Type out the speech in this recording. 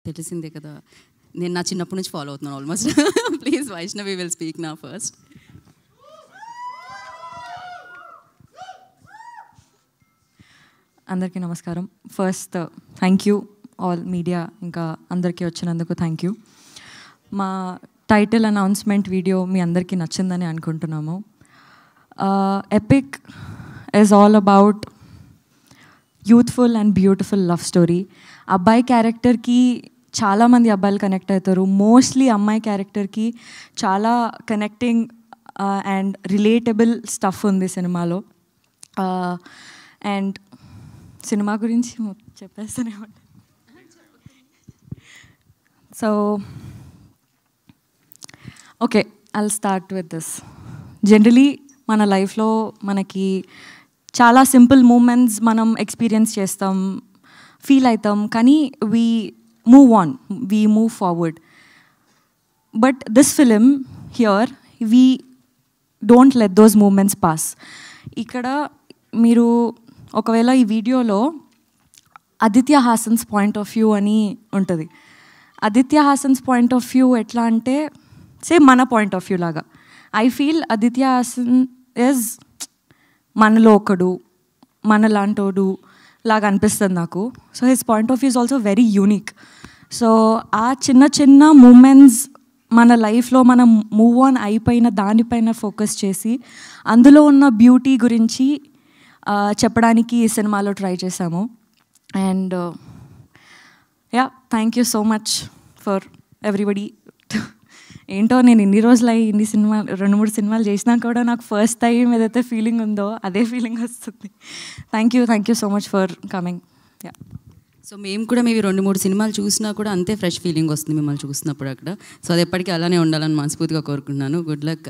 తెలిసిందే కదా, నేను నా చిన్నప్పటి నుంచి ఫాలో అవుతున్నాను almost. Please Vaishnavi will speak నా ఫస్ట్. అందరికీ నమస్కారం. First thank you all media, ఇంకా అందరికీ వచ్చినందుకు థ్యాంక్ యూ. మా టైటిల్ అనౌన్స్మెంట్ వీడియో మీ అందరికీ నచ్చిందని అనుకుంటున్నాము. Epic is all about youthful and beautiful love story. అబ్బాయి క్యారెక్టర్కి చాలామంది అబ్బాయిలు కనెక్ట్ అవుతారు. మోస్ట్లీ అమ్మాయి క్యారెక్టర్కి చాలా కనెక్టింగ్ అండ్ రిలేటబుల్ స్టఫ్ ఉంది సినిమాలో. అండ్ సినిమా గురించి చెప్పేస్తూనే ఉంటాను. So okay, I'll start with this. Generally మన లైఫ్లో మనకి చాలా సింపుల్ మూమెంట్స్ మనం ఎక్స్పీరియన్స్ చేస్తాం, ఫీల్ అవుతాం, కానీ we move on, we move forward. But this film here we don't let those moments pass. ఇక్కడ మీరు ఒకవేళ ఈ వీడియోలో Aditya Haasan's point of view అని ఉంటుంది. Aditya Haasan's point of view ఎట్లా అంటే సేమ్ మన పాయింట్ ఆఫ్ వ్యూ లాగా. I feel Aditya Haasan is మనలో ఒకడు, మనలాంటోడు లాగా అనిపిస్తుంది నాకు. So his point of view is also very unique. So ఆ చిన్న చిన్న మూమెంట్స్ మన లైఫ్లో మనం మూవ్ ఆన్ అయిపోయిన దానిపైన ఫోకస్ చేసి అందులో ఉన్న బ్యూటీ గురించి చెప్పడానికి ఈ సినిమాలో ట్రై చేశాము. And yeah, thank you so much for everybody. ఏంటో నేను ఇన్ని రోజులు అయ్యి ఇన్ని సినిమాలు 2-3 సినిమాలు చేసినా కూడా నాకు ఫస్ట్ టైం ఏదైతే ఫీలింగ్ ఉందో అదే ఫీలింగ్ వస్తుంది. Thank you so much for coming. Yeah, so మేము కూడా మేబీ 2-3 సినిమాలు చూసినా కూడా అంతే ఫ్రెష్ ఫీలింగ్ వస్తుంది మిమ్మల్ని చూసినప్పుడు అక్కడ. సో అది ఎప్పటికీ అలానే ఉండాలని మనస్ఫూర్తిగా కోరుకుంటున్నాను. Good luck.